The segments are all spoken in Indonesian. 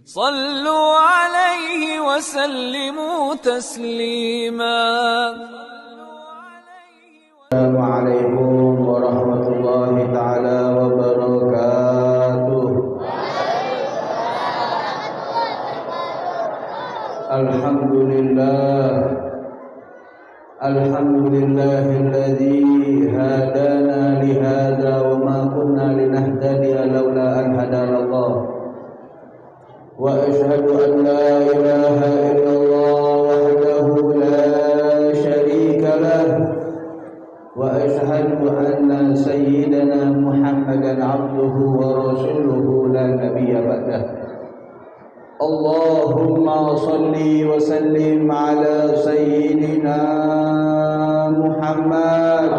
صلوا عليه وسلموا تسليما. السلام عليكم ورحمة الله تعالى وبركاته. الحمد لله الذي هدانا لهذا وما كنا لنهتدي لولا أن هدانا الله. وأشهد أن لا إله إلا الله وحده لا شريك له. وأشهد أن سيدنا محمدا عبده ورسوله لا نبي بعده. اللهم صل وسلم على سيدنا محمد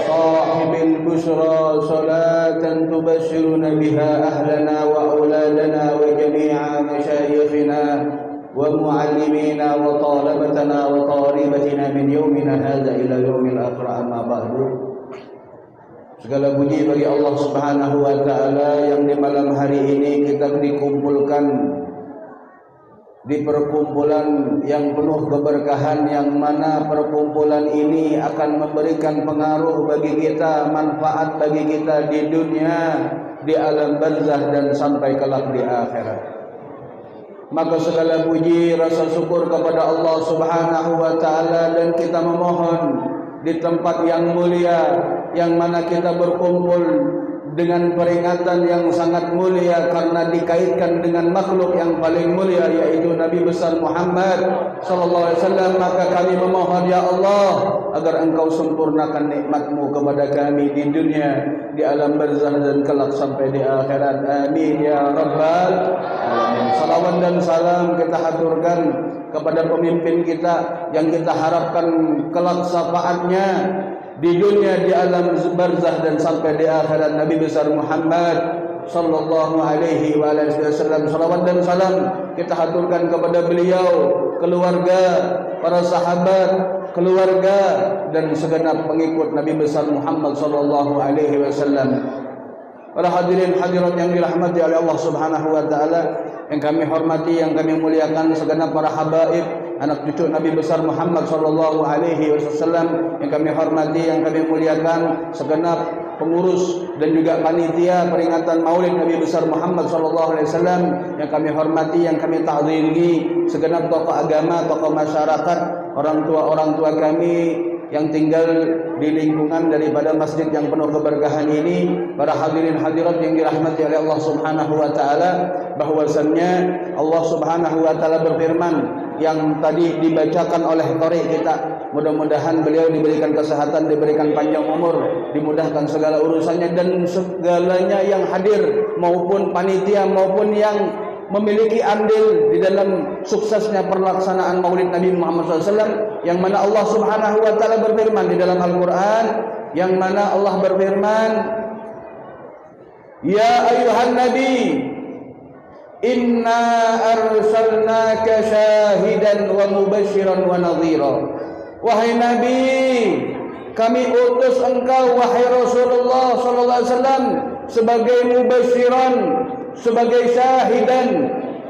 صاحب البشرى صلاة تبشرنا بها أهلنا وأولادنا وجميع مشايخنا ومعلمينا وطالبتنا وطالبتنا من يومنا هذا إلى يوم الآخر. أما بعد. Segala puji bagi Allah Subhanahu wa taala yang di malam hari ini kita dikumpulkan di perkumpulan yang penuh keberkahan, yang mana perkumpulan ini akan memberikan pengaruh bagi kita, manfaat bagi kita di dunia, di alam barzah dan sampai kelak di akhirat. Maka segala puji rasa syukur kepada Allah Subhanahu wa taala, dan kita memohon di tempat yang mulia yang mana kita berkumpul dengan peringatan yang sangat mulia karena dikaitkan dengan makhluk yang paling mulia, yaitu Nabi besar Muhammad sallallahu alaihi wasallam. Maka kami memohon ya Allah agar Engkau sempurnakan nikmat-Mu kepada kami di dunia, di alam barzah dan kelak sampai di akhirat. Amin ya rabbal alamin. Salawat dan salam kita haturkan kepada pemimpin kita yang kita harapkan kelak syafaatnya di dunia, di alam barzah dan sampai di akhirat, Nabi besar Muhammad sallallahu alaihi wasallam. Salawat dan salam kita haturkan kepada beliau, keluarga, para sahabat, keluarga dan segenap pengikut Nabi besar Muhammad sallallahu alaihi wasallam. Para hadirin hadirat yang dirahmati oleh Allah Subhanahu wa taala, yang kami hormati, yang kami muliakan segenap para habaib, anak cucu Nabi besar Muhammad sallallahu alaihi wasallam, yang kami hormati, yang kami muliakan segenap pengurus dan juga panitia peringatan Maulid Nabi besar Muhammad sallallahu alaihi wasallam, yang kami hormati, yang kami ta'zimi segenap tokoh agama, tokoh masyarakat, orang tua kami yang tinggal di lingkungan daripada masjid yang penuh keberkahan ini. Para hadirin hadirat yang dirahmati oleh Allah Subhanahu wa taala, bahwasannya Allah Subhanahu wa taala berfirman yang tadi dibacakan oleh qari kita, mudah-mudahan beliau diberikan kesehatan, diberikan panjang umur, dimudahkan segala urusannya, dan segalanya yang hadir maupun panitia maupun yang memiliki andil di dalam suksesnya pelaksanaan Maulid Nabi Muhammad SAW, yang mana Allah Subhanahu wa taala berfirman di dalam Al-Qur'an, yang mana Allah berfirman, ya ayuhan nabi inna arsalnaka syahidan wa mubasyiran wa nadhira. Wahai nabi, kami utus engkau wahai Rasulullah sallallahu alaihi wasallam sebagai mubasyiran, sebagai syahidan,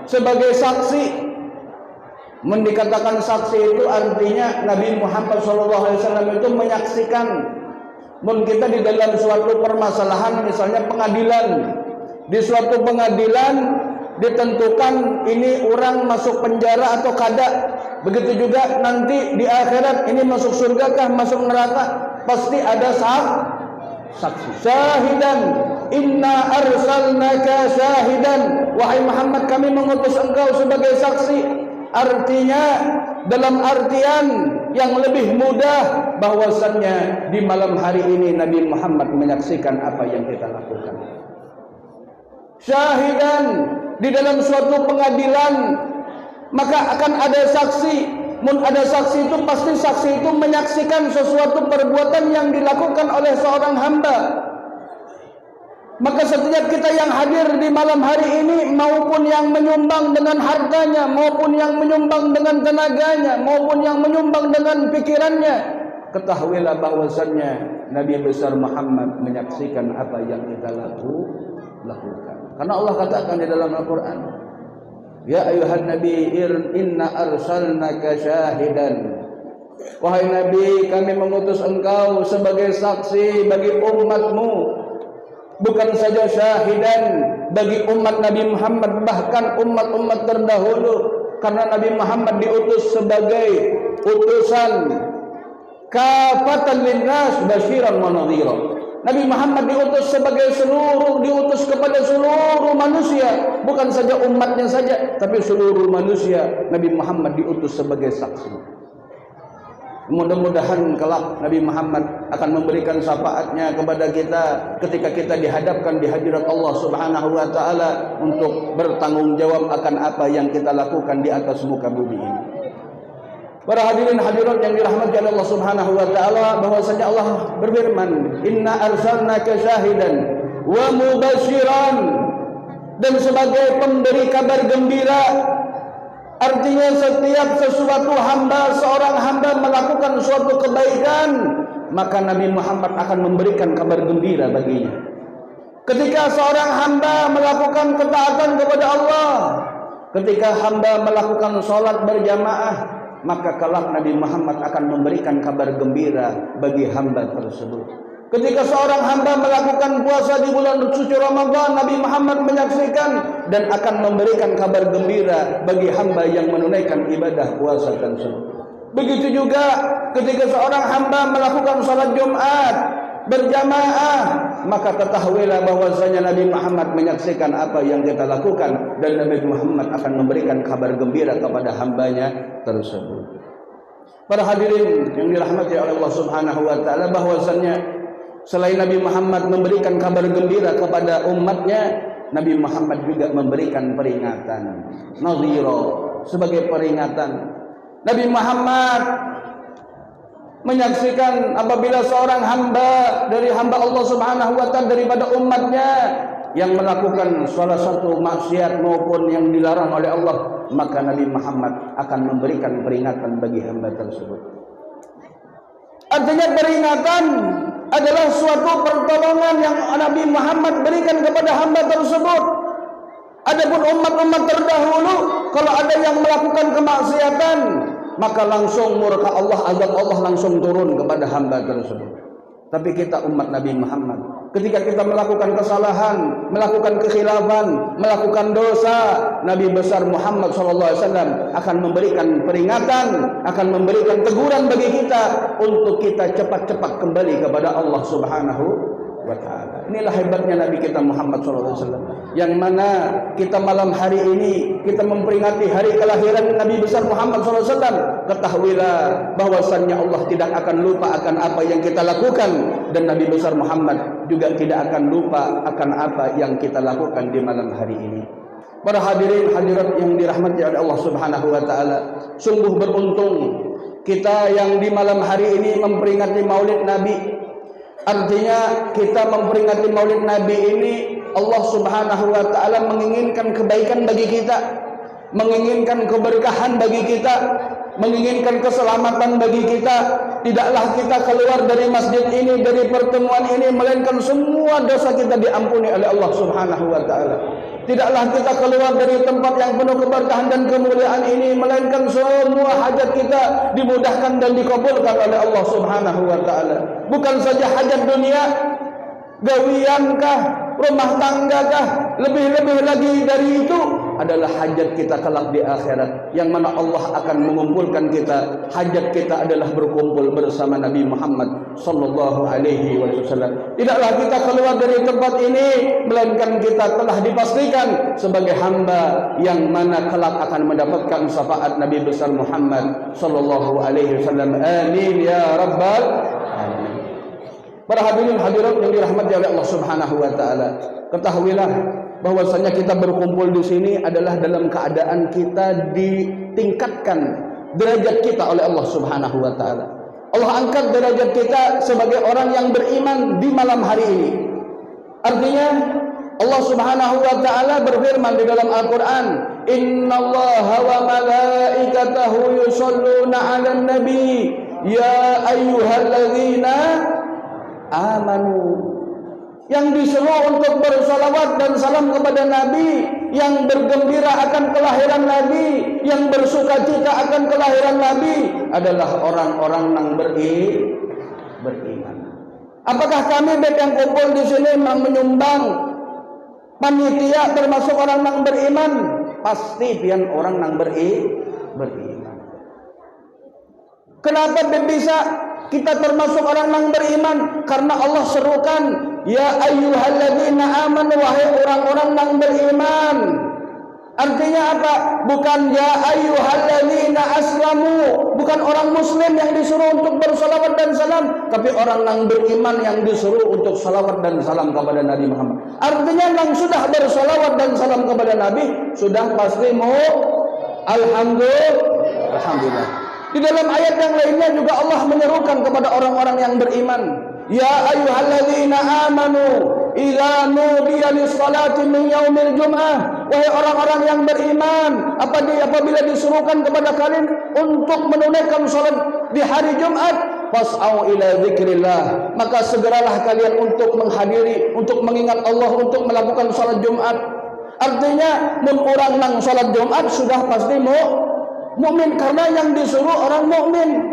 sebagai saksi. Dikatakan saksi itu artinya Nabi Muhammad SAW itu menyaksikan. Kita di dalam suatu permasalahan, misalnya pengadilan, di suatu pengadilan ditentukan ini orang masuk penjara atau kada. Begitu juga nanti di akhirat ini masuk surga kah, masuk neraka, pasti ada saksi. Syahidan, inna arsalnaka syahidan. Wahai Muhammad, kami mengutus engkau sebagai saksi. Artinya dalam artian yang lebih mudah, bahwasannya di malam hari ini Nabi Muhammad menyaksikan apa yang kita lakukan. Syahidan, di dalam suatu pengadilan maka akan ada saksi. Mun ada saksi itu pasti saksi itu menyaksikan sesuatu perbuatan yang dilakukan oleh seorang hamba. Maka setiap kita yang hadir di malam hari ini, maupun yang menyumbang dengan hartanya, maupun yang menyumbang dengan tenaganya, maupun yang menyumbang dengan pikirannya, ketahuilah bahwasannya Nabi besar Muhammad menyaksikan apa yang kita lakukan. Karena Allah katakan di dalam Al-Quran, ya ayuhan nabi inna arsalnaka syahidan. Wahai Nabi, kami mengutus engkau sebagai saksi bagi umatmu. Bukan saja syahidan bagi umat Nabi Muhammad, bahkan umat-umat terdahulu. Karena Nabi Muhammad diutus sebagai utusan kafatan linnas basyiran wa nadhira. Nabi Muhammad diutus diutus kepada seluruh manusia, bukan saja umatnya saja, tapi seluruh manusia. Nabi Muhammad diutus sebagai saksi. Mudah-mudahan kelak Nabi Muhammad akan memberikan syafaatnya kepada kita ketika kita dihadapkan di hadirat Allah Subhanahu wa taala untuk bertanggung jawab akan apa yang kita lakukan di atas muka bumi ini. Para hadirin hadirat yang dirahmati oleh Allah Subhanahu wa taala, bahwasanya Allah berfirman, "Inna arsalnaka syahidan wa mubasyiran," dan sebagai pemberi kabar gembira. Artinya setiap seorang hamba melakukan suatu kebaikan, maka Nabi Muhammad akan memberikan kabar gembira baginya. Ketika seorang hamba melakukan ketaatan kepada Allah, ketika hamba melakukan sholat berjamaah, maka kelak Nabi Muhammad akan memberikan kabar gembira bagi hamba tersebut. Ketika seorang hamba melakukan puasa di bulan suci Ramadan, Nabi Muhammad menyaksikan dan akan memberikan kabar gembira bagi hamba yang menunaikan ibadah puasa tersebut. Begitu juga ketika seorang hamba melakukan salat Jumat berjamaah, maka ketahuilah bahwasanya Nabi Muhammad menyaksikan apa yang kita lakukan, dan Nabi Muhammad akan memberikan kabar gembira kepada hambanya tersebut. Para hadirin yang dirahmati oleh Allah Subhanahu wa taala, bahwasanya selain Nabi Muhammad memberikan kabar gembira kepada umatnya, Nabi Muhammad juga memberikan peringatan, nadhira, sebagai peringatan. Nabi Muhammad menyaksikan apabila seorang hamba dari hamba Allah Subhanahu wa taala daripada umatnya yang melakukan salah satu maksiat maupun yang dilarang oleh Allah, maka Nabi Muhammad akan memberikan peringatan bagi hamba tersebut. Artinya peringatan adalah suatu pertolongan yang Nabi Muhammad berikan kepada hamba tersebut. Adapun umat-umat terdahulu, kalau ada yang melakukan kemaksiatan, maka langsung murka Allah, azab Allah langsung turun kepada hamba tersebut. Tapi kita umat Nabi Muhammad, ketika kita melakukan kesalahan, melakukan kekhilafan, melakukan dosa, Nabi besar Muhammad SAW akan memberikan peringatan, akan memberikan teguran bagi kita untuk kita cepat-cepat kembali kepada Allah Subhanahu wa taala. Inilah hebatnya Nabi kita Muhammad SAW, yang mana kita malam hari ini kita memperingati hari kelahiran Nabi besar Muhammad SAW. Ketahuilah bahwasannya Allah tidak akan lupa akan apa yang kita lakukan, dan Nabi besar Muhammad juga tidak akan lupa akan apa yang kita lakukan di malam hari ini. Para hadirin hadirat yang dirahmati oleh Allah Subhanahu wa taala, sungguh beruntung kita yang di malam hari ini memperingati Maulid Nabi. Artinya kita memperingati Maulid Nabi ini, Allah Subhanahu wa taala menginginkan kebaikan bagi kita, menginginkan keberkahan bagi kita, menginginkan keselamatan bagi kita. Tidaklah kita keluar dari masjid ini, dari pertemuan ini, melainkan semua dosa kita diampuni oleh Allah Subhanahu wa taala. Tidaklah kita keluar dari tempat yang penuh keberkahan dan kemuliaan ini, melainkan semua hajat kita dimudahkan dan dikabulkan oleh Allah Subhanahu wa taala. Bukan saja hajat dunia, gawiankah, rumah tanggakah, lebih-lebih lagi dari itu adalah hajat kita kelak di akhirat, yang mana Allah akan mengumpulkan kita. Hajat kita adalah berkumpul bersama Nabi Muhammad sallallahu alaihi wasallam. Tidaklah kita keluar dari tempat ini, melainkan kita telah dipastikan sebagai hamba yang mana kelak akan mendapatkan syafaat Nabi besar Muhammad sallallahu alaihi wasallam. Amin ya rabbal alamin. Para hadirin hadirat yang dirahmati oleh Allah Subhanahu wa taala, ketahuilah bahwasanya kita berkumpul di sini adalah dalam keadaan kita ditingkatkan derajat kita oleh Allah Subhanahu wa taala. Allah angkat derajat kita sebagai orang yang beriman di malam hari ini. Artinya Allah Subhanahu wa taala berfirman di dalam Al-Qur'an, "Innallaha wa malaikatahu yusholluna 'alan nabi ya ayyuhalladzina amanu yang disuruh untuk bersalawat dan salam kepada Nabi, yang bergembira akan kelahiran Nabi, yang bersukacita akan kelahiran Nabi adalah orang-orang yang beriman. Apakah kami yang kumpul di sini menyumbang panitia termasuk orang yang beriman? Pasti pian orang yang beriman. Kenapa bisa kita termasuk orang yang beriman? Karena Allah serukan, ya ayyuhalladzina amanu, wahai orang-orang yang beriman. Artinya apa? Bukan ya ayyuhalladzina aslamu, bukan orang muslim yang disuruh untuk bersalawat dan salam, tapi orang yang beriman yang disuruh untuk salawat dan salam kepada Nabi Muhammad. Artinya yang sudah bersalawat dan salam kepada Nabi sudah pasti mau alhamdulillah. Di dalam ayat yang lainnya juga Allah menyerukan kepada orang-orang yang beriman, ya ayyuhalladzina amanu idza nudiya lis-salati min yaumil jum'ah, wahai orang-orang yang beriman, apabila disuruhkan kepada kalian untuk menunaikan salat di hari Jumat, fas'au ila dzikrillah, maka segeralah kalian untuk menghadiri, untuk mengingat Allah, untuk melakukan salat Jumat. Artinya mun orang nang salat Jumat sudah pasti mukmin, karena yang disuruh orang mukmin.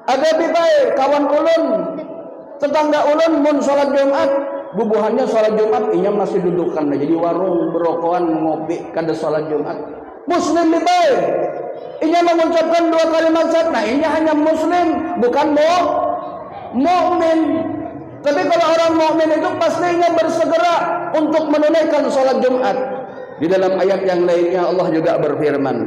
Ada bibai kawan ulun, tetangga ulun mun salat Jumat, bubuhannya salat Jumat inya masih dudukan jadi warung berokokan ngopi kada salat Jumat. Muslim bibai, inya mengucapkan 2 kalimat syahadat, nah inya hanya muslim, bukan mukmin. Tapi kalau orang mukmin itu pastinya bersegera untuk menunaikan salat Jumat. Di dalam ayat yang lainnya Allah juga berfirman,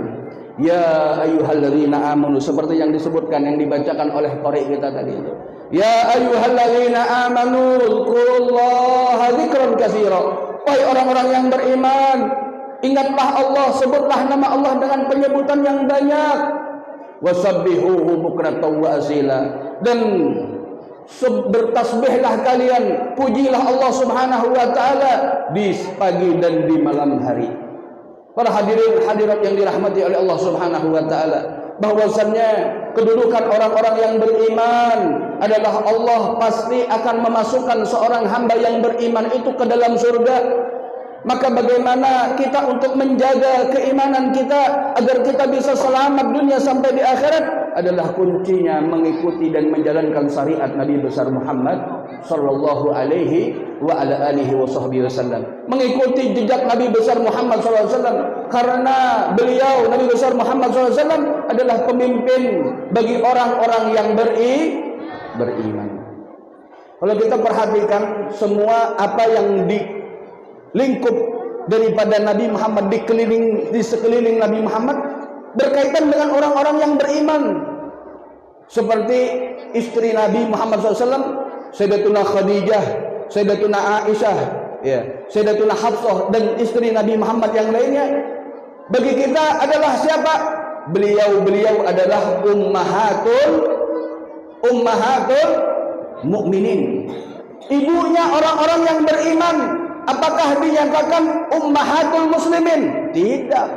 ya ayyuhalladzina amanu, seperti yang disebutkan, yang dibacakan oleh qari kita tadi itu. Ya ayyuhalladzina amanu dzkurullaha dzikran katsira, wahai orang-orang yang beriman, ingatlah Allah, sebutlah nama Allah dengan penyebutan yang banyak. Wasabbihuhu bukratan wa asila, dan bertasbihlah kalian, pujilah Allah Subhanahu wa taala di pagi dan di malam hari. Para hadirin hadirat yang dirahmati oleh Allah Subhanahu wa taala, bahwasannya kedudukan orang-orang yang beriman adalah Allah pasti akan memasukkan seorang hamba yang beriman itu ke dalam surga. Maka bagaimana kita untuk menjaga keimanan kita agar kita bisa selamat dunia sampai di akhirat adalah kuncinya mengikuti dan menjalankan syariat Nabi besar Muhammad sallallahu alaihi wa ala alihi wasallam. Mengikuti jejak Nabi besar Muhammad sallallahu alaihi wasallam, karena beliau Nabi besar Muhammad sallallahu alaihi wasallam adalah pemimpin bagi orang-orang yang beriman. Kalau kita perhatikan semua apa yang lingkup daripada Nabi Muhammad di sekeliling Nabi Muhammad berkaitan dengan orang-orang yang beriman, seperti istri Nabi Muhammad SAW, Sayyidatuna Khadijah, Sayyidatuna Aisyah, ya, Sayyidatuna Hafsah, dan istri Nabi Muhammad yang lainnya. Bagi kita adalah siapa? Beliau adalah ummahatul mukminin, ibunya orang-orang yang beriman. Apakah dinyatakan ummahatul muslimin? Tidak.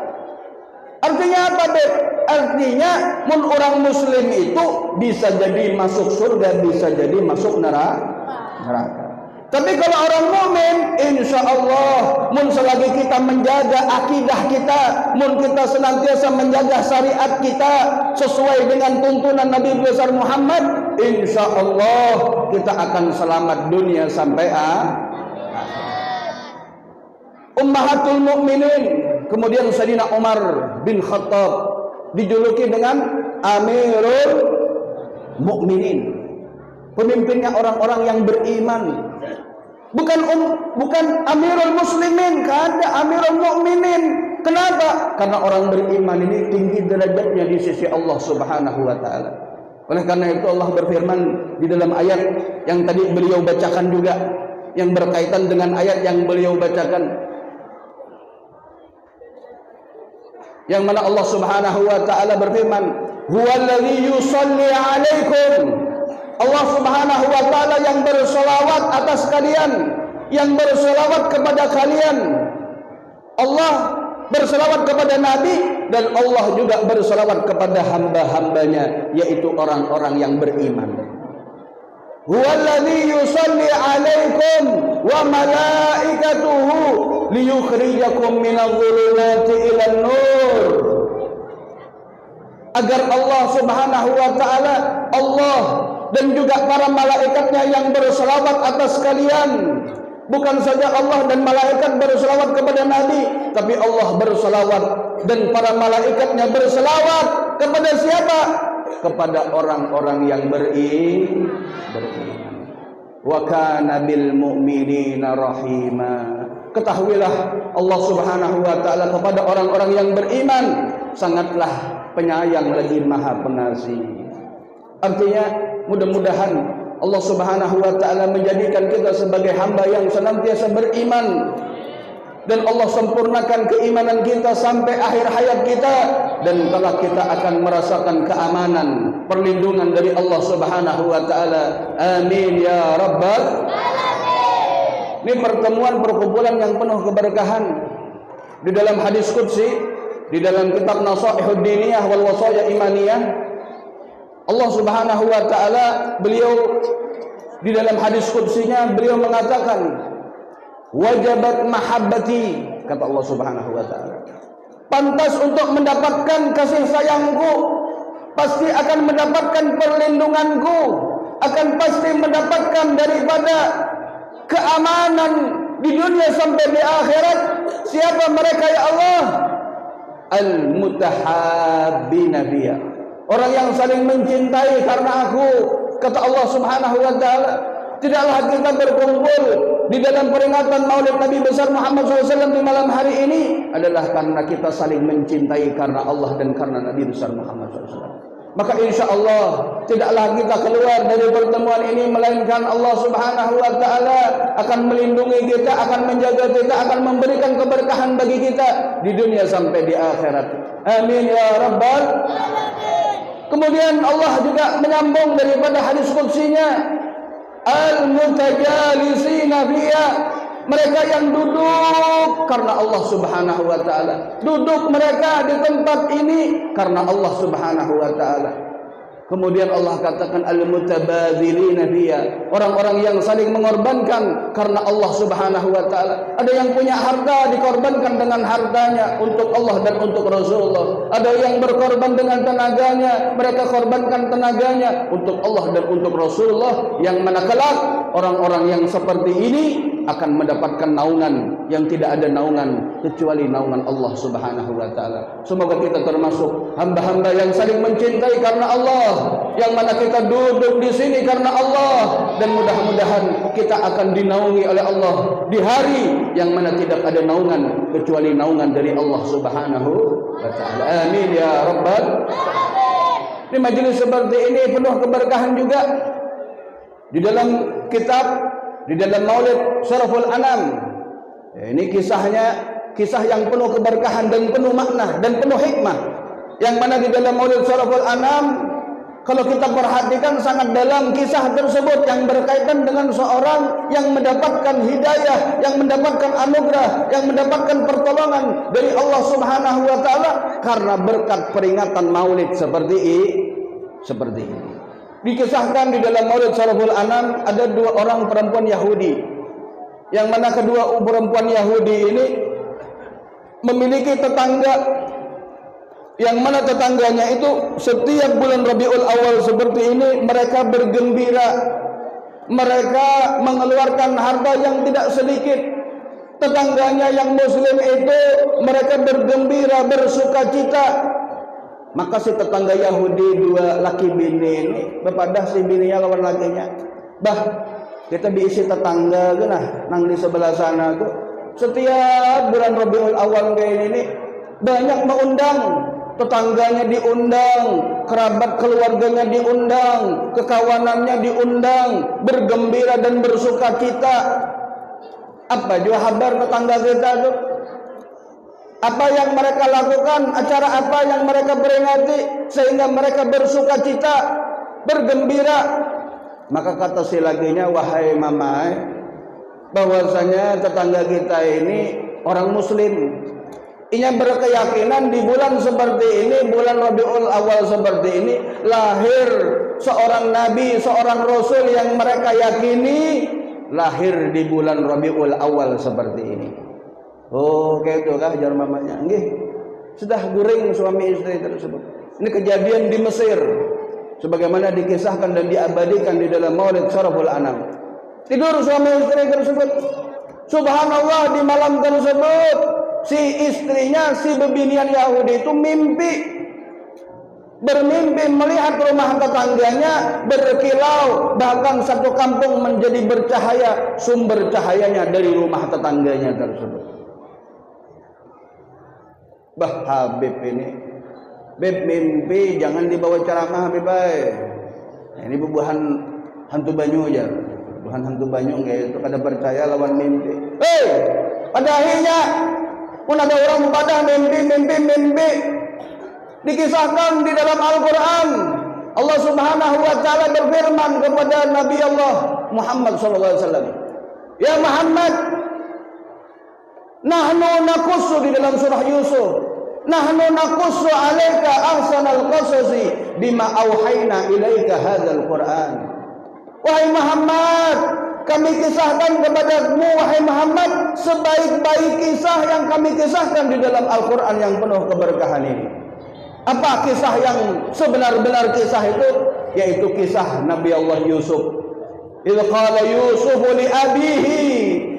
Artinya apa, Beb? Artinya mun orang muslim itu bisa jadi masuk surga, bisa jadi masuk neraka. Tapi kalau orang mukmin, insya Allah, mun selagi kita menjaga akidah kita, mun kita senantiasa menjaga syariat kita sesuai dengan tuntunan Nabi besar Muhammad, insya Allah kita akan selamat dunia sampai Ummahatul Mukminin. Kemudian Sayyidina Umar bin Khattab dijuluki dengan Amirul Mukminin, pemimpinnya orang-orang yang beriman. Bukan Amirul Muslimin, kada Amirul Mukminin. Kenapa? Karena orang beriman ini tinggi derajatnya di sisi Allah Subhanahu wa taala. Oleh karena itu Allah berfirman di dalam ayat yang tadi beliau bacakan juga, yang berkaitan dengan ayat yang beliau bacakan, yang mana Allah Subhanahu wa taala berfirman, huwallazi yusalli alaikum, Allah Subhanahu wa taala yang berselawat atas kalian, yang berselawat kepada kalian. Allah berselawat kepada Nabi, dan Allah juga berselawat kepada hamba-hambanya, yaitu orang-orang yang beriman. huwallazi yusalli 'alaikum wa malaikatuhu liyukhrijakum minadh-dhulumati ilan nur. Agar Allah Subhanahu wa taala, Allah dan juga para malaikatnya yang berselawat atas kalian. Bukan saja Allah dan malaikat berselawat kepada Nabi, tapi Allah berselawat dan para malaikatnya berselawat kepada siapa? Kepada orang-orang yang beriman. Wa kana bil mu'minina rahima. Ketahuilah Allah Subhanahu wa taala kepada orang-orang yang beriman sangatlah penyayang lagi maha pengasih. Artinya mudah-mudahan Allah Subhanahu wa taala menjadikan kita sebagai hamba yang senantiasa beriman, dan Allah sempurnakan keimanan kita sampai akhir hayat kita, dan kelak kita akan merasakan keamanan, perlindungan dari Allah Subhanahu wa taala. Amin ya rabbal alamin. Ini perkumpulan yang penuh keberkahan. Di dalam hadis qudsi, di dalam kitab Nasaihud Diniyah wal Wasaya Imaniyah, Allah Subhanahu wa taala, beliau di dalam hadis qudsinya beliau mengatakan, wajabat mahabbati, kata Allah Subhanahu wa taala, pantas untuk mendapatkan kasih sayangku, pasti akan mendapatkan perlindunganku, akan pasti mendapatkan daripada keamanan di dunia sampai di akhirat. Siapa mereka ya Allah? Al-mutahabbina biya, orang yang saling mencintai karena aku, kata Allah Subhanahu wa taala. Tidaklah kita berkumpul di dalam peringatan Maulid Nabi besar Muhammad SAW di malam hari ini adalah karena kita saling mencintai karena Allah dan karena Nabi besar Muhammad SAW. Maka insya Allah tidaklah kita keluar dari pertemuan ini melainkan Allah Subhanahu wa taala akan melindungi kita, akan menjaga kita, akan memberikan keberkahan bagi kita di dunia sampai di akhirat. Amin ya rabbal alamin. Kemudian Allah juga menyambung daripada hadis qudsinya, al-mutajalisina fiha, mereka yang duduk karena Allah Subhanahu wa taala. Duduk mereka di tempat ini karena Allah Subhanahu wa taala. Kemudian Allah katakan al-mutabadzilina fiha, orang-orang yang saling mengorbankan karena Allah Subhanahu wa taala. Ada yang punya harta dikorbankan dengan hartanya untuk Allah dan untuk Rasulullah. Ada yang berkorban dengan tenaganya, mereka korbankan tenaganya untuk Allah dan untuk Rasulullah, yang mana kelak orang-orang yang seperti ini akan mendapatkan naungan yang tidak ada naungan kecuali naungan Allah Subhanahu wa taala. Semoga kita termasuk hamba-hamba yang saling mencintai karena Allah, yang mana kita duduk di sini karena Allah, dan mudah-mudahan kita akan dinaungi oleh Allah di hari yang mana tidak ada naungan kecuali naungan dari Allah Subhanahu wa taala. Amin ya rabbal alamin. Di majelis seperti ini penuh keberkahan juga. Di dalam kitab, di dalam Maulid Syaraful Anam, ini kisah yang penuh keberkahan dan penuh makna dan penuh hikmah, yang mana di dalam Maulid Syaraful Anam, kalau kita perhatikan sangat dalam kisah tersebut yang berkaitan dengan seorang yang mendapatkan hidayah, yang mendapatkan anugerah, yang mendapatkan pertolongan dari Allah Subhanahu wa taala karena berkat peringatan Maulid seperti ini. Dikisahkan di dalam Maulid Syaraful Anam ada dua orang perempuan Yahudi, yang mana kedua perempuan Yahudi ini memiliki tetangga, yang mana tetangganya itu setiap bulan Rabiul Awal seperti ini mereka bergembira, mereka mengeluarkan harta yang tidak sedikit. Tetangganya yang muslim itu mereka bergembira, bersukacita. Maka si tetangga Yahudi dua laki bini ini bepadah si bininya lawan lakinya, bah kita diisi tetangga genah nang di sebelah sana tuh setiap bulan Rabiul Awal kayak ini banyak mengundang, tetangganya diundang, kerabat keluarganya diundang, kekawanannya diundang, bergembira dan bersukacita. Apa juga kabar tetangga kita tuh? Apa yang mereka lakukan, acara apa yang mereka peringati sehingga mereka bersukacita, bergembira? Maka kata si lakinya, wahai mamai, bahwasanya tetangga kita ini orang muslim, ia berkeyakinan di bulan seperti ini, bulan Rabiul Awal seperti ini, lahir seorang nabi, seorang rasul yang mereka yakini lahir di bulan Rabiul Awal seperti ini. Oh, kayak itu kah jar mamanya? Nggih. Sudah guring suami istri tersebut. Ini kejadian di Mesir. Sebagaimana dikisahkan dan diabadikan di dalam Maulid Syaraful Anam. Tidur suami istri tersebut. Subhanallah, di malam tersebut si istrinya, si bebinian Yahudi itu bermimpi melihat rumah tetangganya berkilau, bahkan satu kampung menjadi bercahaya, sumber cahayanya dari rumah tetangganya tersebut. Bah Habib ini, Beb mimpi jangan dibawa ceramah Habib. Ini bubuhan hantu banyu aja, bubuhan hantu banyu kayak itu kada percaya lawan mimpi. Pada akhirnya pun ada orang pada mimpi. Dikisahkan di dalam Al-Quran, Allah Subhanahu wa Ta'ala berfirman kepada Nabi Allah Muhammad SAW, ya Muhammad, nahnu naqussu, di dalam surah Yusuf, nahnu naqussu alaika ahsanal qasasi bima auhayna ilaika hadzal Quran. Wahai Muhammad, kami kisahkan kepadamu wahai Muhammad sebaik-baik kisah yang kami kisahkan di dalam Al-Quran yang penuh keberkahan ini. Apa kisah yang sebenar-benar kisah itu? Yaitu kisah Nabi Allah Yusuf. Idz qala Yusuf li abihi,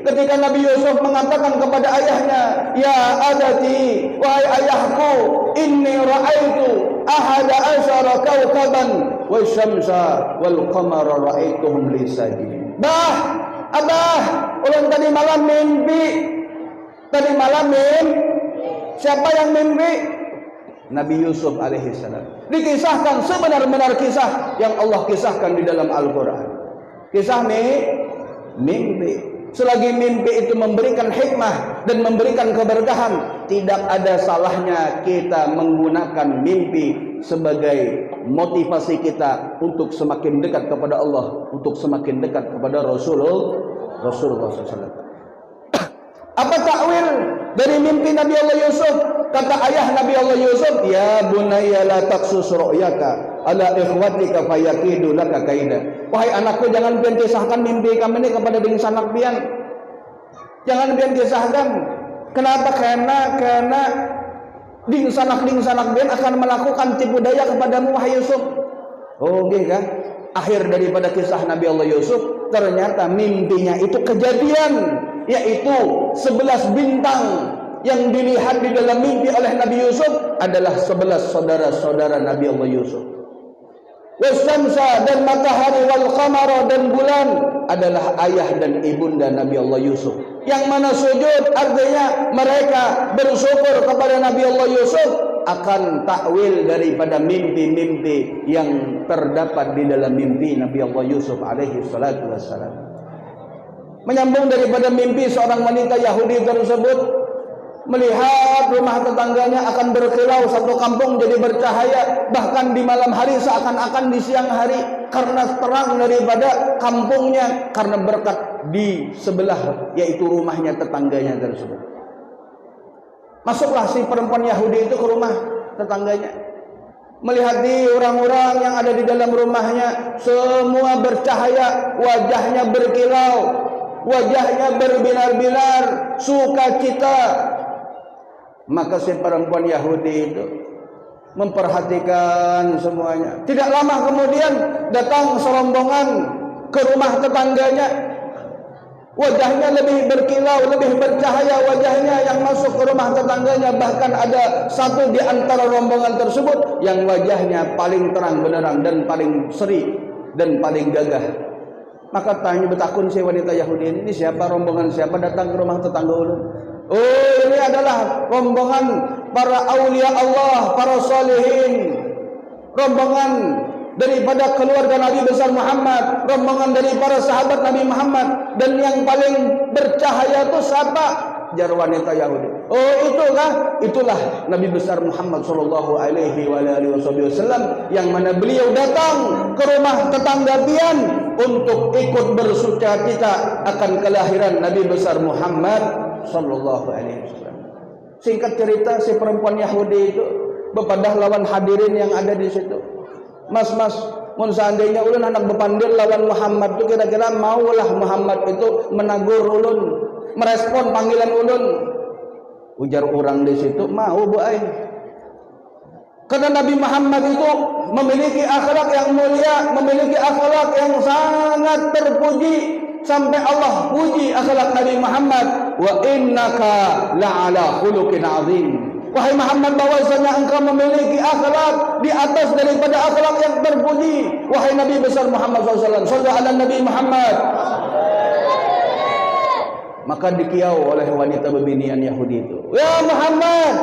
ketika Nabi Yusuf mengatakan kepada ayahnya, ya abati, wahai ayahku, inni ra'aitu ahada asyara kawkaban wasyamsa wal qamara ra'aituhum li sajidin. Abah, ulun tadi malam mimpi. Siapa yang mimpi? Nabi Yusuf alaihissalam. Dikisahkan sebenar-benar kisah yang Allah kisahkan di dalam Al-Quran. Kisah mimpi. Selagi mimpi itu memberikan hikmah dan memberikan keberkahan, tidak ada salahnya kita menggunakan mimpi sebagai motivasi kita untuk semakin dekat kepada Allah, untuk semakin dekat kepada Rasulullah SAW. Apa takwil dari mimpi Nabi Allah Yusuf? Kata ayah Nabi Allah Yusuf, ya bunayya la taqsus ru'yaka ala ikhwatika fayakidu laka kaida. Wahai anakku, jangan pian kisahkan mimpi kami ini kepada ding sanak pian. Jangan pian kisahkan. Kenapa? Karena ding sanak pian akan melakukan tipu daya kepadamu wahai Yusuf. Oh, nggih kah? Akhir daripada kisah Nabi Allah Yusuf, ternyata mimpinya itu kejadian, yaitu 11 bintang yang dilihat di dalam mimpi oleh Nabi Yusuf adalah 11 saudara-saudara Nabi Allah Yusuf. Wasyamsa, dan matahari, wal qamara, dan bulan adalah ayah dan ibunda Nabi Allah Yusuf. Yang mana sujud artinya mereka bersyukur kepada Nabi Allah Yusuf akan takwil daripada mimpi-mimpi yang terdapat di dalam mimpi Nabi Allah Yusuf alaihi salatu wassalam. Menyambung daripada mimpi seorang wanita Yahudi tersebut melihat rumah tetangganya akan berkilau, satu kampung jadi bercahaya, bahkan di malam hari seakan-akan di siang hari, karena terang daripada kampungnya, karena berkat di sebelah, yaitu rumahnya tetangganya tersebut. Masuklah si perempuan Yahudi itu ke rumah tetangganya, melihat di orang-orang yang ada di dalam rumahnya semua bercahaya, wajahnya berkilau, wajahnya berbinar-binar, sukacita. Maka si perempuan Yahudi itu memperhatikan semuanya. Tidak lama kemudian datang serombongan ke rumah tetangganya. Wajahnya lebih berkilau, lebih bercahaya wajahnya yang masuk ke rumah tetangganya. Bahkan ada satu di antara rombongan tersebut yang wajahnya paling terang benderang dan paling seri dan paling gagah. Maka tanya betakun si wanita Yahudi ini siapa, rombongan siapa datang ke rumah tetangga ulun? Oh, ini adalah rombongan para aulia Allah, para salihin, rombongan daripada keluarga Nabi besar Muhammad, rombongan dari para sahabat Nabi Muhammad. Dan yang paling bercahaya itu siapa? Jar wanita Yahudi. Oh, itulah Nabi besar Muhammad sallallahu alaihi wasallam, yang mana beliau datang ke rumah tetangga pian untuk ikut bersukacita akan kelahiran Nabi besar Muhammad sallallahu alaihi wasallam. Singkat cerita, si perempuan Yahudi itu bepadah lawan hadirin yang ada di situ. Mas, Mun seandainya ulun hendak bepandir lawan Muhammad tu kira-kira maulah Muhammad itu menagur ulun, merespon panggilan ulun. Ujar orang di situ, mau bu ai. Karena Nabi Muhammad itu memiliki akhlak yang mulia, memiliki akhlak yang sangat terpuji, sampai Allah puji akhlak Nabi Muhammad. Wa innaka la'ala khuluqin azim. Wahai Muhammad, bahwasanya engkau memiliki akhlak di atas daripada akhlak yang terpuji. Wahai Nabi besar Muhammad SAW, sallallahu ala Nabi Muhammad. Maka dikiau oleh wanita bebinian Yahudi itu, ya Muhammad.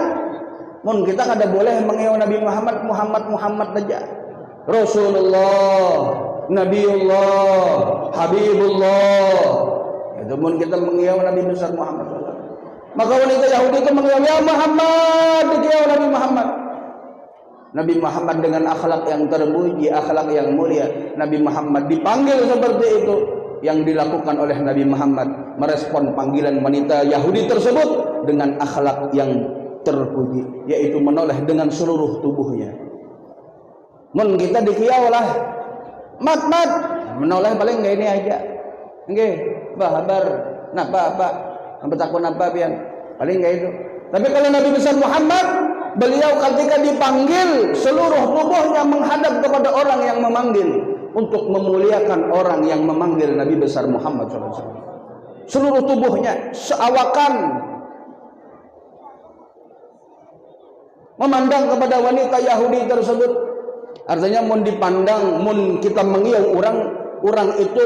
Mun kita kada boleh mengiau Nabi Muhammad aja. Rasulullah, Nabiullah, Habibullah. Itu mun kita mengiau Nabi besar Muhammad SAW. Maka wanita Yahudi itu mengiau, ya Muhammad, dikiau Nabi Muhammad. Nabi Muhammad dengan akhlak yang terpuji, akhlak yang mulia, Nabi Muhammad dipanggil seperti itu. Yang dilakukan oleh Nabi Muhammad merespon panggilan wanita Yahudi tersebut dengan akhlak yang terpuji, yaitu menoleh dengan seluruh tubuhnya. Mun kita dikiau lah, mat menoleh paling nggak ini aja, nggih, bahabar, apa, bertakun apa pian, paling nggak itu. Tapi kalau Nabi besar Muhammad, beliau ketika dipanggil seluruh tubuhnya menghadap kepada orang yang memanggil, untuk memuliakan orang yang memanggil Nabi besar Muhammad SAW. Seluruh tubuhnya, seawakan memandang kepada wanita Yahudi tersebut. Artinya mun dipandang, mun kita mengiau orang itu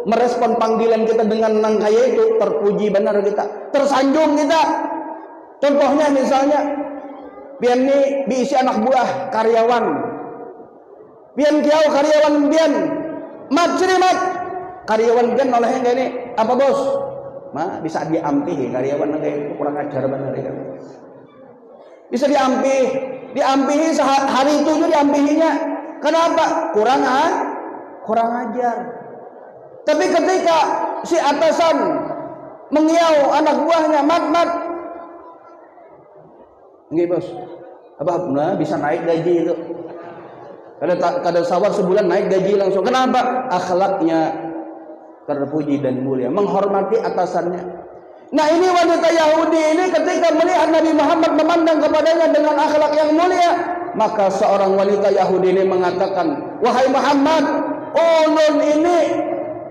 merespon panggilan kita dengan nang kaya itu, terpuji benar kita, tersanjung kita. Contohnya misalnya, pian ni diisi anak buah karyawan, pian kiau karyawan pian, mat karyawan pian olehnya kayak ini, apa bos? Ma bisa diampihi karyawan kayak itu kurang ajar benar ya. Bisa diampihi hari itu juga diampihinya. Kenapa? Kurang ajar. Tapi ketika si atasan mengiau anak buahnya, mat, nggih bos, apa bisa naik gaji itu. Kada sawar sebulan naik gaji langsung. Kenapa? Akhlaknya terpuji dan mulia, menghormati atasannya. Nah ini wanita Yahudi ini ketika melihat Nabi Muhammad memandang kepadanya dengan akhlak yang mulia, maka seorang wanita Yahudi ini mengatakan, wahai Muhammad, ulun ini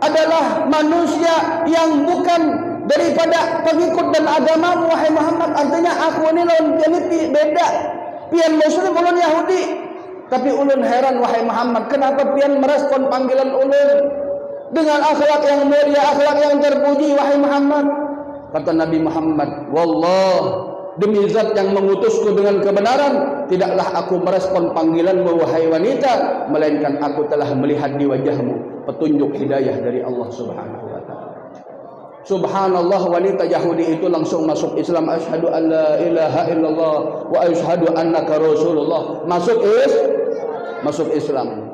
adalah manusia yang bukan daripada pengikut dan agamamu, wahai Muhammad. Artinya aku ini lawan pian ini beda, pian Muslim ulun Yahudi. Tapi ulun heran, wahai Muhammad, kenapa pian merespon panggilan ulun dengan akhlak yang mulia, akhlak yang terpuji, wahai Muhammad. Kata Nabi Muhammad, wallah, demi zat yang mengutusku dengan kebenaran, tidaklah aku merespon panggilanmu wahai wanita, melainkan aku telah melihat di wajahmu petunjuk hidayah dari Allah Subhanahu wa taala. Subhanallah, wanita Yahudi itu langsung masuk Islam. Asyhadu an la ilaha illallah wa asyhadu annaka rasulullah. Masuk Islam.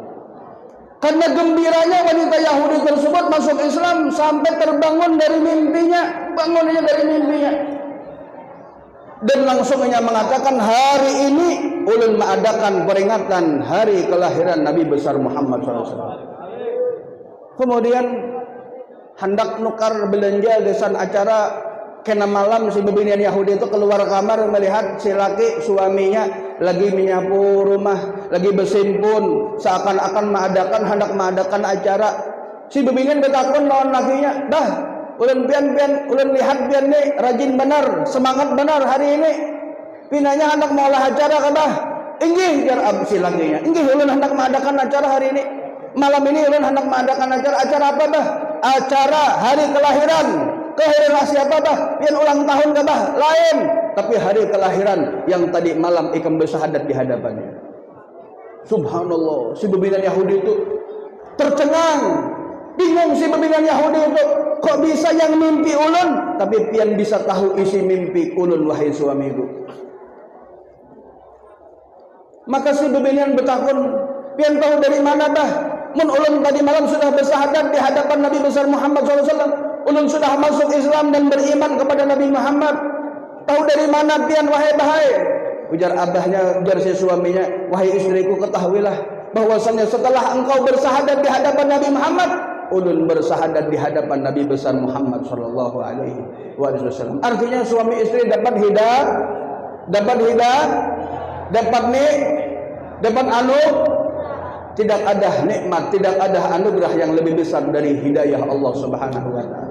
Karena gembiranya wanita Yahudi tersebut masuk Islam sampai terbangun dari mimpinya, bangunnya dari mimpinya. Dan langsungnya mengatakan, hari ini ulun mengadakan peringatan hari kelahiran Nabi besar Muhammad SAW. Kemudian hendak nukar belanja desan acara, kena malam si bebinian Yahudi itu keluar kamar melihat si laki suaminya lagi menyapu rumah, lagi bersimpun, seakan-akan hendak mengadakan acara. Si bebinian bertakun lawan lakinya, dah ulun lihat pian ni rajin benar, semangat benar hari ini. Pinanya hendak maulah acara kabah. Inggih jar si lakinya. Inggih ulun hendak mengadakan acara hari ini. Malam ini ulun hendak mengadakan acara apa bah? Acara hari kelahiran. Kelahiran siapa bah? Pian ulang tahun ke bah? Lain. Tapi hari kelahiran yang tadi malam ikam bersahadat di hadapannya. Subhanallah, si bebinian Yahudi itu tercengang. Bingung si bebinian Yahudi itu, kok bisa yang mimpi ulun, tapi pian bisa tahu isi mimpi ulun wahai suamiku. Maka si bebinian bertakun, pian tahu dari mana bah? Mun ulun tadi malam sudah bersahadat di hadapan Nabi besar Muhammad SAW. Ulun sudah masuk Islam dan beriman kepada Nabi Muhammad. Tahu dari mana pian wahai bahai? Ujar abahnya, ujar si suaminya, wahai istriku, ketahuilah bahwasanya setelah engkau bersahadat di hadapan Nabi Muhammad, ulun bersahadat di hadapan Nabi besar Muhammad sallallahu alaihi wasallam. Artinya suami istri dapat hidayah, dapat tidak ada nikmat, tidak ada anugerah yang lebih besar dari hidayah Allah Subhanahu wa taala.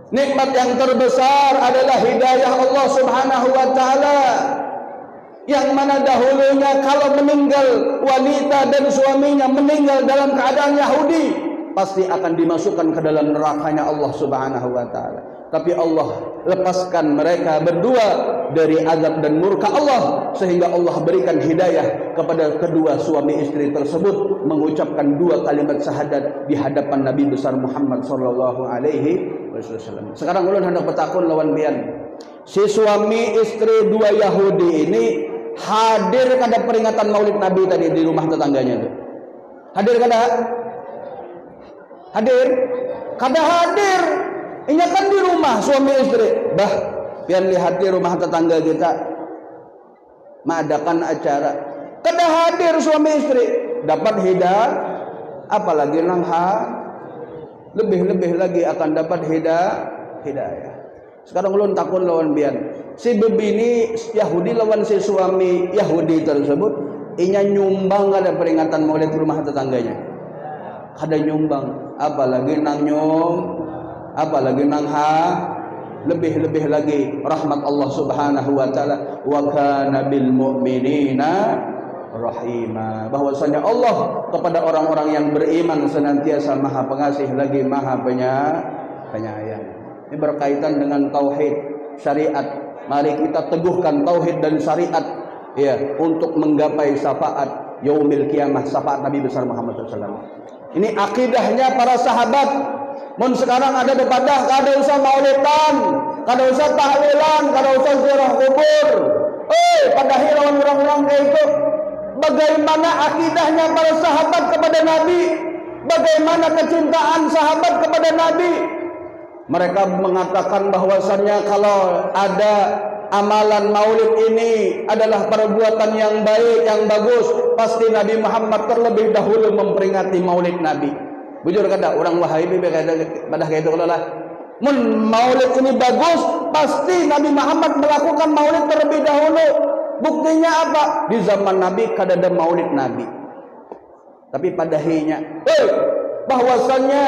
Nikmat yang terbesar adalah hidayah Allah Subhanahu wa taala, yang mana dahulunya kalau meninggal wanita dan suaminya meninggal dalam keadaan Yahudi, pasti akan dimasukkan ke dalam nerakanya Allah Subhanahu wa taala. Tapi Allah lepaskan mereka berdua dari azab dan murka Allah, sehingga Allah berikan hidayah kepada kedua suami istri tersebut mengucapkan dua kalimat syahadat di hadapan Nabi besar Muhammad sallallahu alaihi wasallam. Sekarang ulun hendak bertakun lawan pian. Si suami istri dua Yahudi ini hadir kada peringatan Maulid Nabi tadi di rumah tetangganya tuh? Hadir kada? Hadir? Kada hadir. Ini kan di rumah suami istri. Bah, pian lihat di rumah tetangga kita mengadakan acara. Kada hadir suami istri, dapat hidayah, apalagi nang lebih lagi akan dapat hidayah. Sekarang ulun takun lawan bian. Si bebini Yahudi lawan si suami Yahudi tersebut, inya nyumbang kada peringatan Maulid rumah tetangganya. Kada nyumbang, apalagi nang lebih lagi rahmat Allah Subhanahu wa taala, wa kana bil mu'minina rahima, bahwasanya Allah kepada orang-orang yang beriman senantiasa Maha Pengasih lagi Maha Penyayang. Ini berkaitan dengan tauhid syariat. Mari kita teguhkan tauhid dan syariat ya, untuk menggapai syafaat yaumil kiamah, syafaat Nabi besar Muhammad SAW. Ini akidahnya para sahabat. Mun sekarang ada bepadah, kada usah maulidan, kada usah tahlilan, kada usah ziarah kubur. Padahal lawan orang-orang kayak itu. Bagaimana akidahnya para sahabat kepada Nabi? Bagaimana kecintaan sahabat kepada Nabi? Mereka mengatakan bahwasannya kalau ada amalan maulid ini adalah perbuatan yang baik, yang bagus, pasti Nabi Muhammad terlebih dahulu memperingati maulid Nabi. Bujur kata orang Wahabi pada kayak itu lah. Mun maulid ini bagus, pasti Nabi Muhammad melakukan maulid terlebih dahulu. Buktinya apa? Di zaman Nabi kada ada maulid Nabi. Tapi pada akhirnya, bahwasannya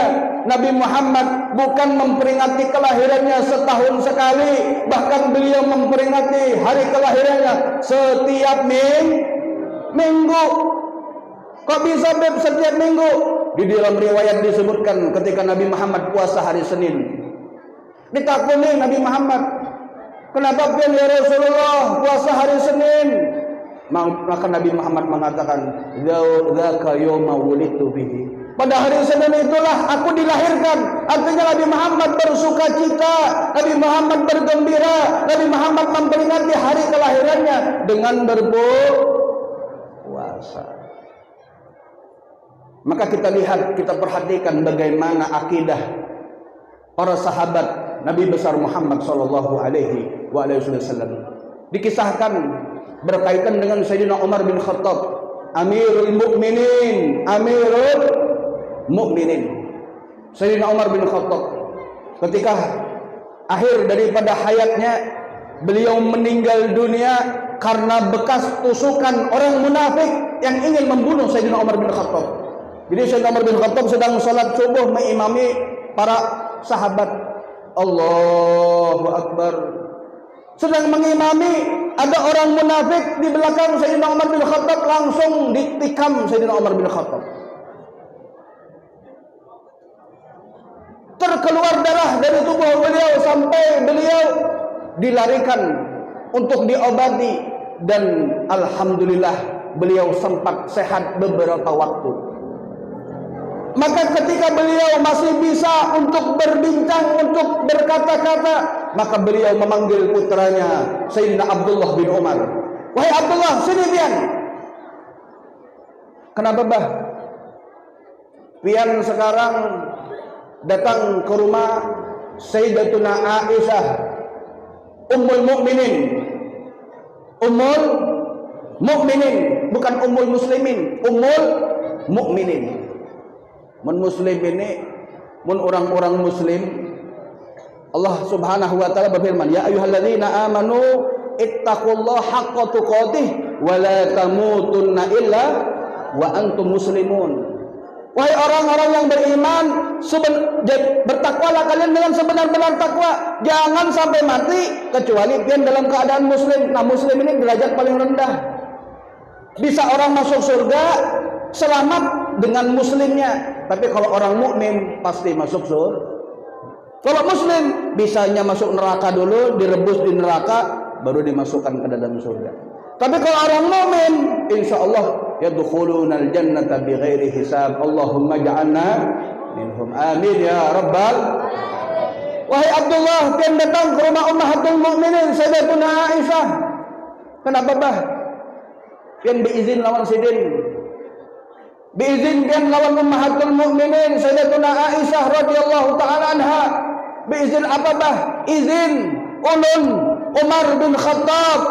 Nabi Muhammad bukan memperingati kelahirannya setahun sekali, bahkan beliau memperingati hari kelahirannya setiap minggu. Kok bisa setiap minggu? Di dalam riwayat disebutkan ketika Nabi Muhammad puasa hari Senin. Ditakuni Nabi Muhammad, kenapa pian ya Rasulullah puasa hari Senin? Maka Nabi Muhammad mengatakan, dzaka yauma wulidtu bihi. Pada hari Senin itulah aku dilahirkan. Artinya Nabi Muhammad bersuka cita, Nabi Muhammad bergembira, Nabi Muhammad memperingati hari kelahirannya dengan berpuasa. Maka kita lihat, kita perhatikan bagaimana akidah para sahabat Nabi besar Muhammad sallallahu alaihi wasallam. Dikisahkan berkaitan dengan Sayyidina Umar bin Khattab, Amirul Mukminin. Sayyidina Umar bin Khattab ketika akhir daripada hayatnya, beliau meninggal dunia karena bekas tusukan orang munafik yang ingin membunuh Sayyidina Umar bin Khattab. Jadi Sayyidina Umar bin Khattab sedang salat subuh mengimami para sahabat. Allahu Akbar. Sedang mengimami, ada orang munafik di belakang Sayyidina Umar bin Khattab, langsung ditikam Sayyidina Umar bin Khattab. Terkeluar darah dari tubuh beliau sampai beliau dilarikan untuk diobati, dan alhamdulillah beliau sempat sehat beberapa waktu. Maka ketika beliau masih bisa untuk berbincang, untuk berkata-kata, maka beliau memanggil putranya Sayyidina Abdullah bin Umar. Wahai Abdullah, sini pian. Kenapa bah? Pian sekarang datang ke rumah Sayyidatuna Aisyah Ummul mukminin, bukan ummul muslimin, ummul mukminin. Mun muslim ini, mun orang-orang muslim, Allah Subhanahu wa taala berfirman, ya ayyuhalladzina amanu ittaqullaha haqqa tuqatih wa la tamutunna illa wa antum muslimun. Wahai orang-orang yang beriman, bertakwalah kalian dengan sebenar-benar takwa. Jangan sampai mati kecuali kalian dalam keadaan muslim. Nah, muslim ini derajat paling rendah. Bisa orang masuk surga selamat dengan muslimnya, tapi kalau orang mukmin pasti masuk surga. Kalau muslim bisanya masuk neraka dulu, direbus di neraka, baru dimasukkan ke dalam surga. Tapi kalau orang mukmin, insyaallah yadkhulunal jannata bighairi hisab. Allahumma ja'alna minhum. Amin ya rabbal. Wahai Abdullah, pian datang ke rumah ummahatul mukminin Sayyidatuna Aisyah. Kenapa bah? Pian beizin lawan sidin. Beizin pian lawan ummahatul mukminin Sayyidatuna Aisyah radhiyallahu taala anha. Beizin apa bah? Izin ulun Umar bin Khattab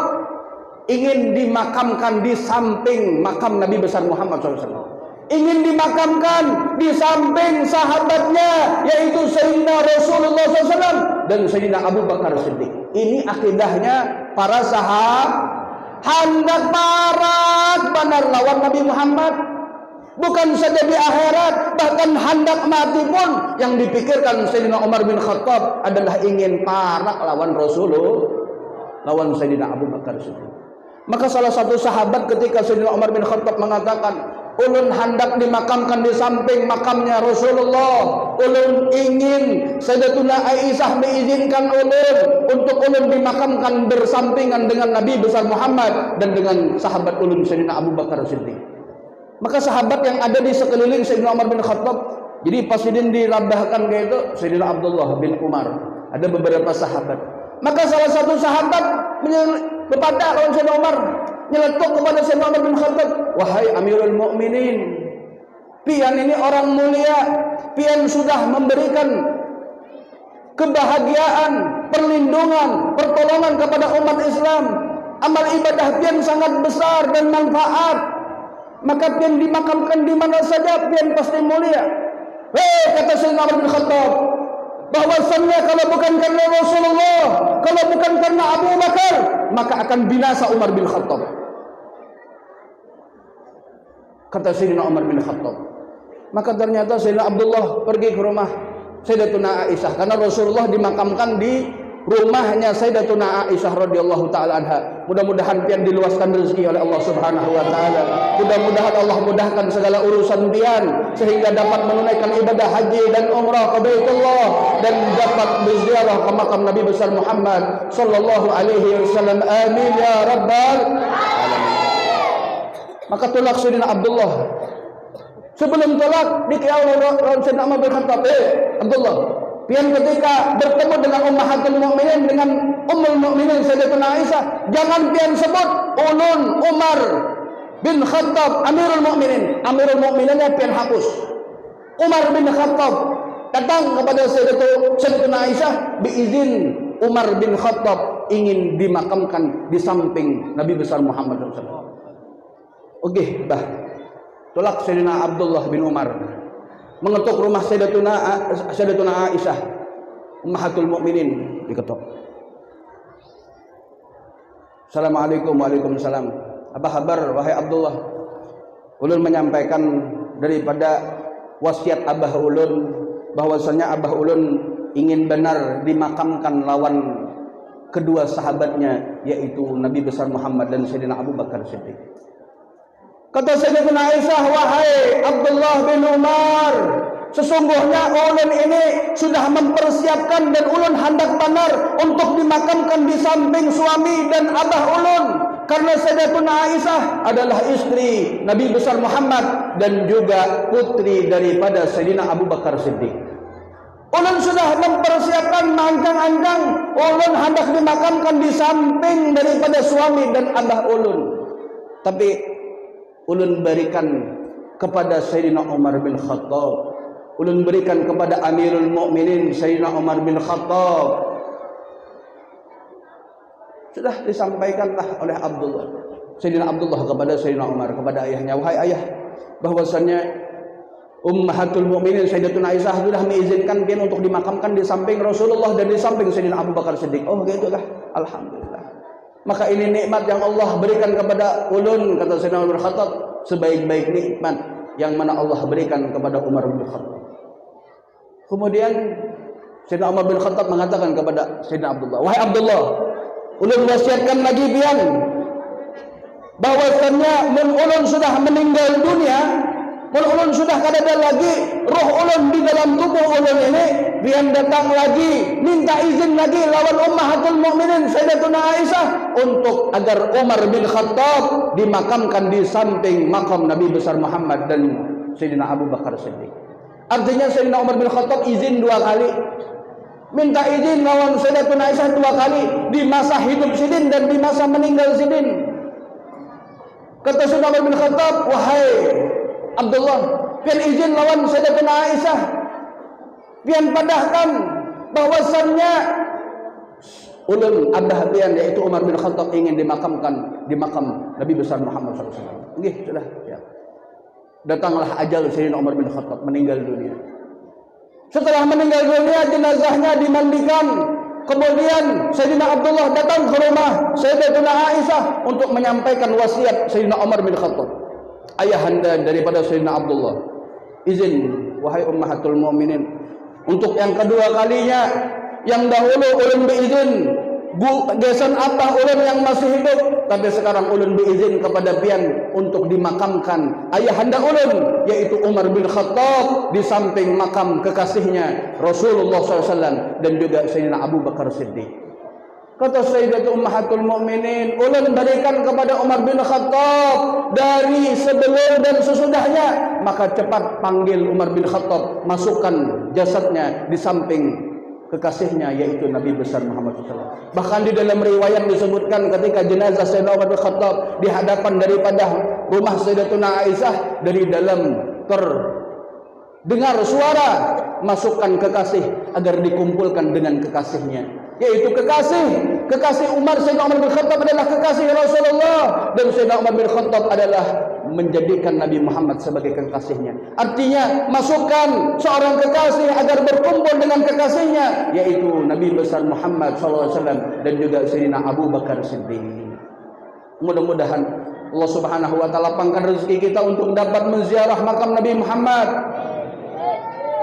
ingin dimakamkan di samping makam Nabi besar Muhammad SAW. Ingin dimakamkan di samping sahabatnya, yaitu Sayyidina Rasulullah SAW dan Sayyidina Abu Bakar Siddiq. Ini akidahnya para sahabat. Hendak parat benar lawan Nabi Muhammad. Bukan saja di akhirat, bahkan hendak mati pun yang dipikirkan Sayyidina Umar bin Khattab adalah ingin parak lawan Rasulullah, lawan Sayyidina Abu Bakar Siddiq. Maka salah satu sahabat ketika Sayyidina Umar bin Khattab mengatakan, ulun hendak dimakamkan di samping makamnya Rasulullah. Ulun ingin Sayyidatuna Aisyah mengizinkan ulun untuk ulun dimakamkan bersampingan dengan Nabi besar Muhammad dan dengan sahabat ulun Sayyidina Abu Bakar Siddiq. Maka sahabat yang ada di sekeliling Sayyidina Umar bin Khattab, jadi pas ini dirabahkan kayak itu Sayyidina Abdullah bin Umar, ada beberapa sahabat. Maka salah satu sahabat berpada lawan Sayyidina Umar, nyeletuk kepada Sayyidina Umar bin Khattab, wahai Amirul Mukminin, pian ini orang mulia, pian sudah memberikan kebahagiaan, perlindungan, pertolongan kepada umat Islam. Amal ibadah pian sangat besar dan manfaat. Maka pian dimakamkan di mana saja pian pasti mulia. Kata Sayyidina Umar bin Khattab, bahwasannya kalau bukan karena Rasulullah, kalau bukan karena Abu Bakar, maka akan binasa Umar bin Khattab. Kata Sayyidina Umar bin Khattab. Maka ternyata Sayyidina Abdullah pergi ke rumah Sayyidatuna Aisyah, karena Rasulullah dimakamkan di rumahnya Sayyidatuna Aisyah radhiyallahu taala anha. Mudah-mudahan pian diluaskan rezeki oleh Allah Subhanahu wa taala. Mudah-mudahan Allah mudahkan segala urusan pian sehingga dapat menunaikan ibadah haji dan umrah ke Baitullah dan dapat berziarah ke makam Nabi besar Muhammad sallallahu alaihi wasallam. Amin ya rabbal alamin. Maka tolak Sayyidina Abdullah. Sebelum tolak dikiyau lawan Sayyidina Umar bin Khattab, Abdullah, pian ketika bertemu dengan ummahatul mukminin, dengan ummul mukminin Sayyidatuna Aisyah, jangan pian sebut ulun Umar bin Khattab Amirul Mukminin. Amirul Mukmininnya pian hapus. Umar bin Khattab datang kepada Sayyidatuna Aisyah, biizin Umar bin Khattab ingin dimakamkan di samping Nabi besar Muhammad SAW. Oke, bah. Tolak Sayyidina Abdullah bin Umar. Mengetuk rumah Sayyidatuna Aisyah ummahatul mukminin, diketuk. Assalamualaikum. Waalaikumsalam. Apa kabar wahai Abdullah? Ulun menyampaikan daripada wasiat abah ulun bahwasanya abah ulun ingin benar dimakamkan lawan kedua sahabatnya, yaitu Nabi besar Muhammad dan Sayyidina Abu Bakar Siddiq. Kata Sayyidatuna Aisyah, wahai Abdullah bin Umar, sesungguhnya ulun ini sudah mempersiapkan dan ulun hendak benar untuk dimakamkan di samping suami dan abah ulun, karena Sayyidatuna Aisyah adalah istri Nabi besar Muhammad dan juga putri daripada Sayyidina Abu Bakar Siddiq. Ulun sudah mempersiapkan mangkang-angkang, ulun hendak dimakamkan di samping daripada suami dan abah ulun. Tapi ulun berikan kepada Sayyidina Umar bin Khattab, ulun berikan kepada Amirul Mukminin Sayyidina Umar bin Khattab. Sudah disampaikanlah oleh Abdullah. Sayyidina Abdullah kepada Sayyidina Umar, kepada ayahnya, wahai ayah, bahwasannya Ummahatul Mukminin Sayyidatuna Aisyah sudah mengizinkan pian untuk dimakamkan di samping Rasulullah dan di samping Sayyidina Abu Bakar Siddiq. Oh gitulah, alhamdulillah. Maka ini nikmat yang Allah berikan kepada ulun, kata Sayyidina Umar bin Khattab, sebaik-baik nikmat yang mana Allah berikan kepada Umar bin Khattab. Kemudian Sayyidina Umar bin Khattab mengatakan kepada Sayyidina Abdullah, wahai Abdullah, ulun wasiatkan lagi pian bahwasannya mun ulun sudah meninggal dunia, mun ulun sudah kadada lagi roh ulun di dalam tubuh ulun ini, pian datang lagi minta izin lagi lawan Ummahatul Mukminin Sayyidatuna Aisyah untuk agar Umar bin Khattab dimakamkan di samping makam Nabi besar Muhammad dan Sayyidina Abu Bakar Siddiq. Artinya Sayyidina Umar bin Khattab izin 2 kali, minta izin lawan Sayyidatuna Aisyah 2 kali, di masa hidup Sidin dan di masa meninggal Sidin. Kata Sayyidina Umar bin Khattab, wahai Abdullah, pian izin lawan Sayyidatuna Aisyah, pian padahkan bahwasannya ulun abdah pian yaitu Umar bin Khattab ingin dimakamkan di makam Nabi besar Muhammad SAW. Nggih, sudah siap. Datanglah ajal Sayyidina Umar bin Khattab meninggal dunia. Setelah meninggal dunia, jenazahnya dimandikan. Kemudian Sayyidina Abdullah datang ke rumah Sayyidatuna Aisyah untuk menyampaikan wasiat Sayyidina Umar bin Khattab. Ayahanda daripada Sayyidina Abdullah, izin wahai Ummahatul Mukminin untuk yang kedua kalinya. Yang dahulu ulun beizin gesan apa ulun yang masih hidup, tapi sekarang ulun beizin kepada pian untuk dimakamkan ayahanda ulun yaitu Umar bin Khattab di samping makam kekasihnya Rasulullah SAW dan juga Sayyidina Abu Bakar Siddiq. Kata Sayyidatu Ummahatul Mukminin, ulun berikan kepada Umar bin Khattab dari sebelum dan sesudahnya, maka cepat panggil Umar bin Khattab, masukkan jasadnya di samping kekasihnya yaitu Nabi besar Muhammad SAW. Bahkan di dalam riwayat disebutkan ketika jenazah Sayyidina Umar bin Khattab di hadapan daripada rumah Sayyidatuna Aisyah, dari dalam terdengar suara, masukkan kekasih agar dikumpulkan dengan kekasihnya, yaitu kekasih Umar. Sayyidina Umar bin Khattab adalah kekasih Rasulullah dan Sayyidina Umar bin Khattab adalah menjadikan Nabi Muhammad sebagai kekasihnya. Artinya masukkan seorang kekasih agar berkumpul dengan kekasihnya yaitu Nabi besar Muhammad SAW dan juga Sayyidina Abu Bakar Siddiq. Mudah-mudahan Allah Subhanahu wa taala lapangkan rezeki kita untuk dapat menziarah makam Nabi Muhammad.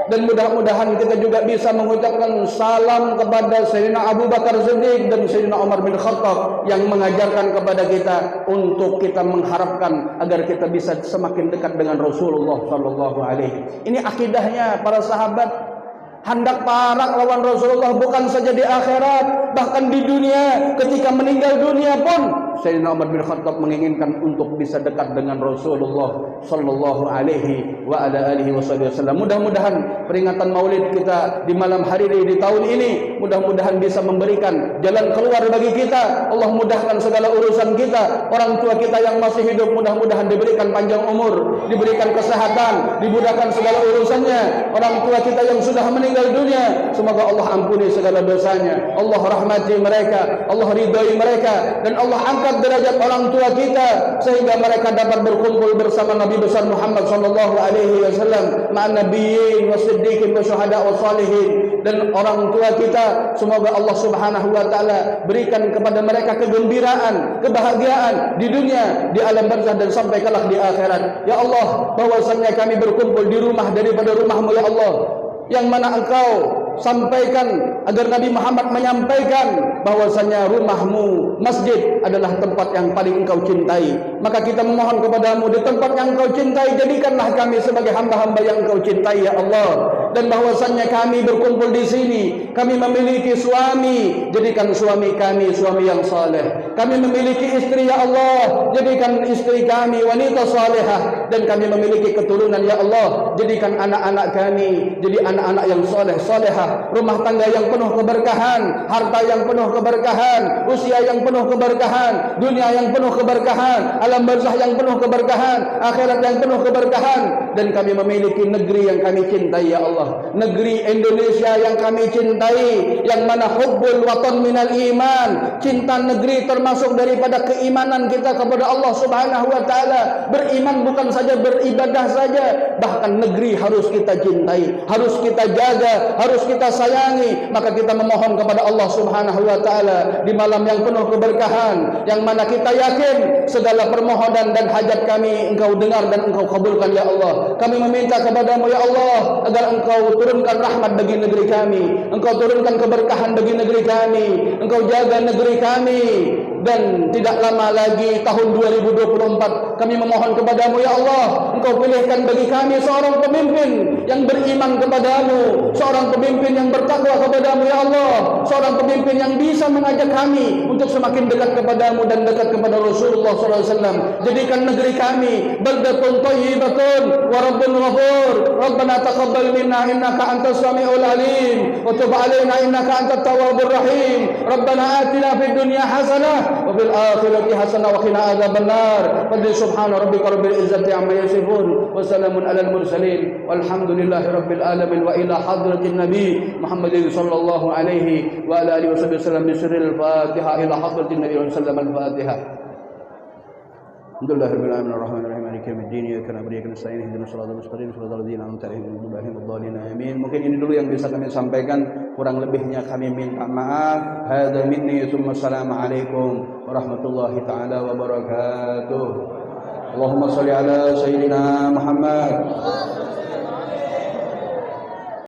Dan mudah-mudahan kita juga bisa mengucapkan salam kepada Sayyidina Abu Bakar Siddiq dan Sayyidina Umar bin Khattab yang mengajarkan kepada kita untuk kita mengharapkan agar kita bisa semakin dekat dengan Rasulullah sallallahu alaihi. Ini akidahnya para sahabat. Hendak parak lawan Rasulullah bukan saja di akhirat, bahkan di dunia. Ketika meninggal dunia pun Sayyidina Umar bin Khattab menginginkan untuk bisa dekat dengan Rasulullah sallallahu alaihi wa ala alihi wasallam. Mudah-mudahan peringatan Maulid kita di malam hari ini, di tahun ini, mudah-mudahan bisa memberikan jalan keluar bagi kita. Allah mudahkan segala urusan kita. Orang tua kita yang masih hidup mudah-mudahan diberikan panjang umur, diberikan kesehatan, dimudahkan segala urusannya. Orang tua kita yang sudah meninggal dunia, semoga Allah ampuni segala dosanya, Allah rahmati mereka, Allah ridhai mereka, dan Allah angkat derajat orang tua kita sehingga mereka dapat berkumpul bersama Nabi besar Muhammad sallallahu alaihi wasallam, ma'an nabiyyin wasiddiqin wasyuhada wassalihin. Dan orang tua kita semoga Allah Subhanahu wa taala berikan kepada mereka kegembiraan, kebahagiaan di dunia, di alam barzakh dan sampai kelak di akhirat. Ya Allah, bahwasanya kami berkumpul di rumah daripada rumah-Mu ya Allah, yang mana Engkau sampaikan agar Nabi Muhammad menyampaikan bahwasanya rumah-Mu, masjid adalah tempat yang paling Engkau cintai. Maka kita memohon kepada-Mu, di tempat yang Engkau cintai, jadikanlah kami sebagai hamba-hamba yang Engkau cintai ya Allah. Dan bahwasanya kami berkumpul di sini, kami memiliki suami, jadikan suami kami suami yang saleh. Kami memiliki istri ya Allah, jadikan istri kami wanita salehah. dan kami memiliki keturunan ya Allah. Jadikan anak-anak kami jadi anak-anak yang soleh solehah, rumah tangga yang penuh keberkahan, harta yang penuh keberkahan, usia yang penuh keberkahan, dunia yang penuh keberkahan, alam barzah yang penuh keberkahan, akhirat yang penuh keberkahan. Dan kami memiliki negeri yang kami cintai ya Allah, negeri Indonesia yang kami cintai, yang mana hubbul watan minal iman, cinta negeri termasuk daripada keimanan kita kepada Allah Subhanahu wa taala. Beriman bukan saja beribadah saja, bahkan negeri harus kita cintai, harus kita jaga, harus kita sayangi. Maka kita memohon kepada Allah Subhanahu wa taala di malam yang penuh keberkahan, yang mana kita yakin segala permohonan dan hajat kami Engkau dengar dan Engkau kabulkan ya Allah. Kami meminta kepadamu ya Allah agar Engkau turunkan rahmat bagi negeri kami, Engkau turunkan keberkahan bagi negeri kami, Engkau jaga negeri kami. Dan tidak lama lagi tahun 2024 kami memohon kepadamu ya Allah, Engkau pilihkan bagi kami seorang pemimpin yang beriman kepadamu, seorang pemimpin yang bertakwa kepadamu ya Allah, seorang pemimpin yang bisa mengajak kami untuk semakin dekat kepadamu dan dekat kepada Rasulullah SAW. Jadikan negeri kami baldatun thayyibatun wa rabbun ghafur. Rabbana taqabbal minna innaka antas samiul alim wa tub alaina innaka antat tawwabur rahim. Rabbana atina fid dunya hasanah wa fil akhirati hasanah wa qina adzabannar. Fadli subhana rabbika rabbil izzati amma yasifun wa salamun alal mursalin walhamdulillahi rabbil alamin. Wa ila hadratin nabi Muhammadin sallallahu alaihi wa ala alihi wasallam bi sirril Fatihah ila hadratin nabi sallallahu alaihi Fatihah. Alhamdulillah rabbil alamin arrahmanir rahim maliki yaumiddin iyyaka na'budu wa iyyaka nasta'in ihdinas siratal mustaqim siratal ladzina an'amta 'alaihim ghairil maghdubi 'alaihim waladdallin amin. Mungkin ini dulu yang bisa kami sampaikan, kurang lebihnya kami minta maaf. Hadza minni tsumma assalamu alaikum warahmatullahi taala wabarakatuh. Allahumma shalli ala sayyidina Muhammad